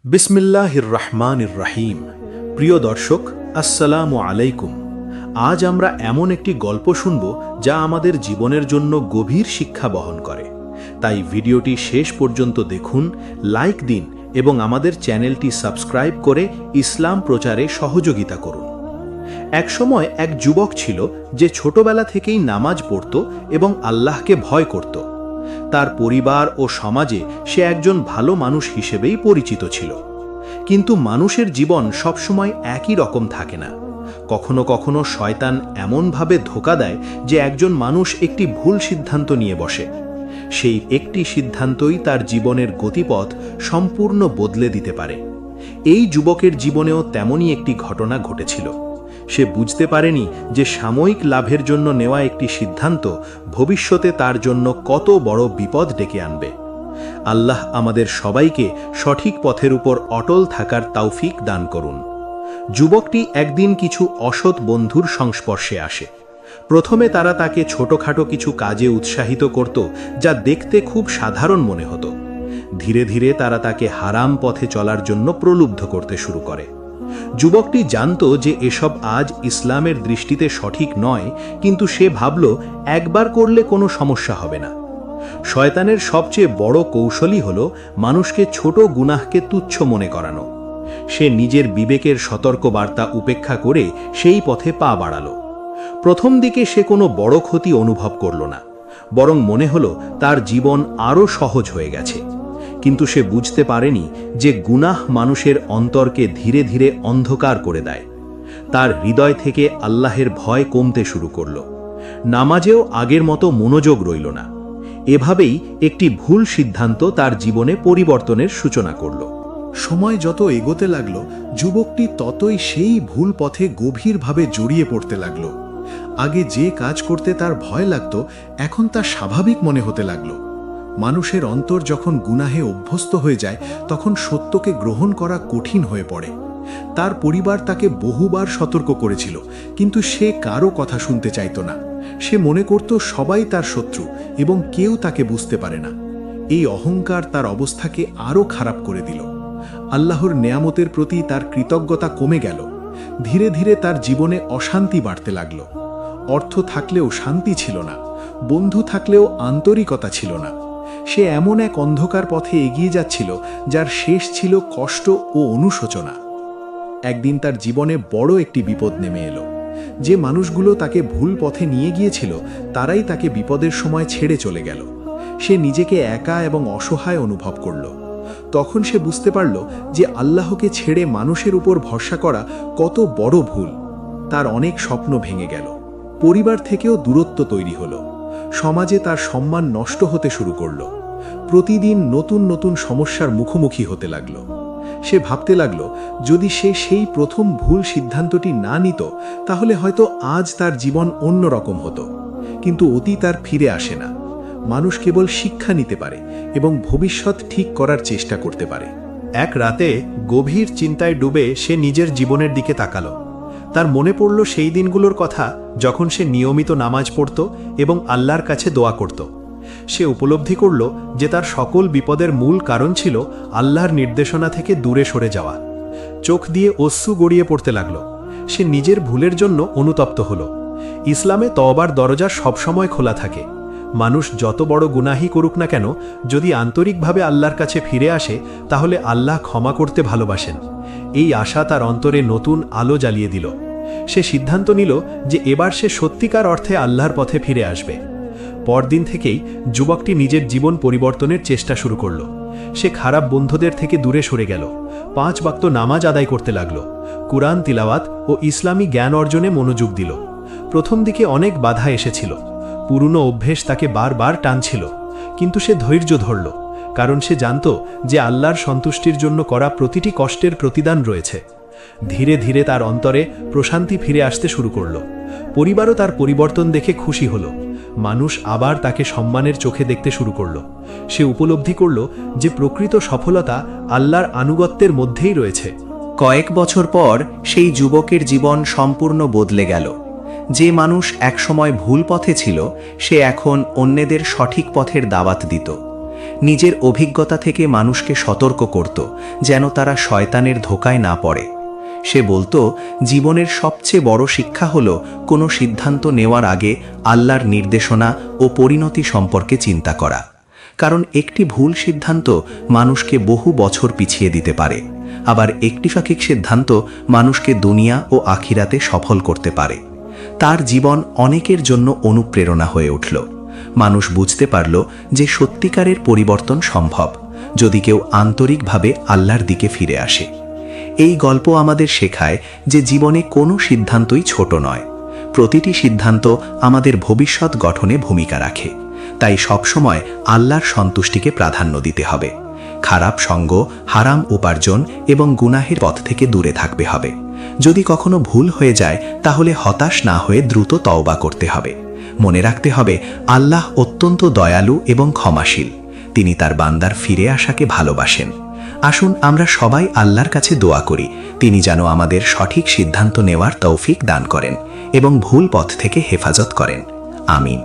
বিসমিল্লাহির রহমানির রহিম। প্রিয় দর্শক, আসসালামু আলাইকুম। আজ আমরা এমন একটি গল্প শুনব যা আমাদের জীবনের জন্য গভীর শিক্ষা বহন করে। তাই ভিডিওটি শেষ পর্যন্ত দেখুন, লাইক দিন এবং আমাদের চ্যানেলটি সাবস্ক্রাইব করে ইসলাম প্রচারে সহযোগিতা করুন। একসময় এক যুবক ছিল যে ছোটবেলা থেকেই নামাজ পড়ত এবং আল্লাহকে ভয় করত। তার পরিবার ও সমাজে সে একজন ভালো মানুষ হিসেবেই পরিচিত ছিল। কিন্তু মানুষের জীবন সবসময় একই রকম থাকে না। কখনো কখনো শয়তান এমনভাবে ধোঁকা দেয় যে একজন মানুষ একটি ভুল সিদ্ধান্ত নিয়ে বসে। সেই একটি সিদ্ধান্তই তার জীবনের গতিপথ সম্পূর্ণ বদলে দিতে পারে। এই যুবকের জীবনেও তেমনই একটি ঘটনা ঘটেছিল। সে বুঝতে পারেনি যে সাময়িক লাভের জন্য নেওয়া একটি সিদ্ধান্ত ভবিষ্যতে তার জন্য কত বড় বিপদ ডেকে আনবে। আল্লাহ আমাদের সবাইকে সঠিক পথের উপর অটল থাকার তৌফিক দান করুন। যুবকটি একদিন কিছু অসৎ বন্ধুর সংস্পর্শে আসে। প্রথমে তারা তাকে ছোটখাটো কিছু কাজে উৎসাহিত করত, যা দেখতে খুব সাধারণ মনে হতো। ধীরে ধীরে তারা তাকে হারাম পথে চলার জন্য প্রলুব্ধ করতে শুরু করে। যুবকটি জানত যে এসব আজ ইসলামের দৃষ্টিতে সঠিক নয়, কিন্তু সে ভাবল একবার করলে কোনো সমস্যা হবে না। শয়তানের সবচেয়ে বড় কৌশলই হল মানুষকে ছোট গুনাহকে তুচ্ছ মনে করানো। সে নিজের বিবেকের সতর্ক বার্তা উপেক্ষা করে সেই পথে পা বাড়াল। প্রথম দিকে সে কোনো বড় ক্ষতি অনুভব করল না, বরং মনে হলো তার জীবন আরও সহজ হয়ে গেছে। কিন্তু সে বুঝতে পারেনি যে গুনাহ মানুষের অন্তরকে ধীরে ধীরে অন্ধকার করে দেয়। তার হৃদয় থেকে আল্লাহের ভয় কমতে শুরু করল। নামাজেও আগের মতো মনোযোগ রইল না। এভাবেই একটি ভুল সিদ্ধান্ত তার জীবনে পরিবর্তনের সূচনা করল। সময় যত এগোতে লাগল, যুবকটি ততই সেই ভুল পথে গভীরভাবে জড়িয়ে পড়তে লাগল। আগে যে কাজ করতে তার ভয় লাগত, এখন তা স্বাভাবিক মনে হতে লাগল। মানুষের অন্তর যখন গুনাহে অভ্যস্ত হয়ে যায়, তখন সত্যকে গ্রহণ করা কঠিন হয়ে পড়ে। তার পরিবার তাকে বহুবার সতর্ক করেছিল, কিন্তু সে কারো কথা শুনতে চাইত না। সে মনে করত সবাই তার শত্রু এবং কেউ তাকে বুঝতে পারে না। এই অহংকার তার অবস্থাকে আরও খারাপ করে দিল। আল্লাহর নেয়ামতের প্রতি তার কৃতজ্ঞতা কমে গেল। ধীরে ধীরে তার জীবনে অশান্তি বাড়তে লাগল। অর্থ থাকলেও শান্তি ছিল না, বন্ধু থাকলেও আন্তরিকতা ছিল না। সে এমন এক অন্ধকার পথে এগিয়ে যাচ্ছিল যার শেষ ছিল কষ্ট ও অনুশোচনা। একদিন তার জীবনে বড় একটি বিপদ নেমে এলো। যে মানুষগুলো তাকে ভুল পথে নিয়ে গিয়েছিল, তারাই তাকে বিপদের সময় ছেড়ে চলে গেল। সে নিজেকে একা এবং অসহায় অনুভব করল। তখন সে বুঝতে পারল যে আল্লাহকে ছেড়ে মানুষের উপর ভরসা করা কত বড় ভুল। তার অনেক স্বপ্ন ভেঙে গেল। পরিবার থেকেও দূরত্ব তৈরি হলো। সমাজে তার সম্মান নষ্ট হতে শুরু করল। প্রতিদিন নতুন নতুন সমস্যার মুখোমুখি হতে লাগল। সে ভাবতে লাগল, যদি সে সেই প্রথম ভুল সিদ্ধান্তটি না নিত, তাহলে হয়তো আজ তার জীবন অন্যরকম হতো। কিন্তু অতীত আর ফিরে আসে না। মানুষ কেবল শিক্ষা নিতে পারে এবং ভবিষ্যৎ ঠিক করার চেষ্টা করতে পারে। এক রাতে গভীর চিন্তায় ডুবে সে নিজের জীবনের দিকে তাকালো। তার মনে পড়ল সেই দিনগুলোর কথা যখন সে নিয়মিত নামাজ পড়ত এবং আল্লাহর কাছে দোয়া করত। সে উপলব্ধি করল যে তার সকল বিপদের মূল কারণ ছিল আল্লাহর নির্দেশনা থেকে দূরে সরে যাওয়া। চোখ দিয়ে অশ্রু গড়িয়ে পড়তে লাগল। সে নিজের ভুলের জন্য অনুতপ্ত হল। ইসলামে তওবার দরজা সবসময় খোলা থাকে। মানুষ যত বড় গুনাহি করুক না কেন, যদি আন্তরিকভাবে আল্লাহর কাছে ফিরে আসে, তাহলে আল্লাহ ক্ষমা করতে ভালোবাসেন। এই আশা তার অন্তরে নতুন আলো জ্বালিয়ে দিল। সে সিদ্ধান্ত নিল যে এবার সে সত্যিকার অর্থে আল্লাহর পথে ফিরে আসবে। পরদিন থেকেই যুবকটি নিজের জীবন পরিবর্তনের চেষ্টা শুরু করল। সে খারাপ বন্ধুদের থেকে দূরে সরে গেল। 5 ওয়াক্ত নামাজ আদায় করতে লাগল। কুরআন তিলাওয়াত ও ইসলামী জ্ঞান অর্জনে মনোযোগ দিল। প্রথম দিকে অনেক বাধা এসেছিল। পুরনো অভ্যেস তাকে বারবার টানছিল, কিন্তু সে ধৈর্য ধরল, কারণ সে জানত যে আল্লাহর সন্তুষ্টির জন্য করা প্রতিটি কষ্টের প্রতিদান রয়েছে। ধীরে ধীরে তার অন্তরে প্রশান্তি ফিরে আসতে শুরু করল। পরিবারও তার পরিবর্তন দেখে খুশি হল। মানুষ আবার তাকে সম্মানের চোখে দেখতে শুরু করল। সে উপলব্ধি করল যে প্রকৃত সফলতা আল্লাহর আনুগত্যের মধ্যেই রয়েছে। কয়েক বছর পর সেই যুবকের জীবন সম্পূর্ণ বদলে গেল। যে মানুষ একসময় ভুল পথে ছিল, সে এখন অন্যদের সঠিক পথের দাওয়াত দিত। নিজের অভিজ্ঞতা থেকে মানুষকে সতর্ক করত যেন তারা শয়তানের ধোকায় না পড়ে। সে বলতো, জীবনের সবচেয়ে বড় শিক্ষা হলো কোনো সিদ্ধান্ত নেওয়ার আগে আল্লাহর নির্দেশনা ও পরিণতি সম্পর্কে চিন্তা করা, কারণ একটি ভুল সিদ্ধান্ত মানুষকে বহু বছর পিছিয়ে দিতে পারে, আবার একটি সঠিক সিদ্ধান্ত মানুষকে দুনিয়া ও আখিরাতে সফল করতে পারে। তার জীবন অনেকের জন্য অনুপ্রেরণা হয়ে উঠল। মানুষ বুঝতে পারল যে সত্যিকারের পরিবর্তন সম্ভব যদি কেউ আন্তরিকভাবে আল্লাহর দিকে ফিরে আসে। এই গল্প আমাদের শেখায় যে জীবনে কোনো সিদ্ধান্তই ছোট নয়, প্রতিটি সিদ্ধান্ত আমাদের ভবিষ্যৎ গঠনে ভূমিকা রাখে। তাই সবসময় আল্লাহর সন্তুষ্টিকে প্রাধান্য দিতে হবে। খারাপ সঙ্গ, হারাম উপার্জন এবং গুনাহের পথ থেকে দূরে থাকতে হবে। যদি কখনো ভুল হয়ে যায় তাহলে হতাশ না হয়ে দ্রুত তওবা করতে হবে। মনে রাখতে হবে, আল্লাহ অত্যন্ত দয়ালু এবং ক্ষমাশীল। তিনি তার বান্দার ফিরে আসাকে ভালোবাসেন। আসুন আমরা সবাই আল্লাহর কাছে দোয়া করি, তিনি যেন আমাদের সঠিক সিদ্ধান্ত নেওয়ার তৌফিক দান করেন এবং ভুল পথ থেকে হেফাজত করেন। আমিন।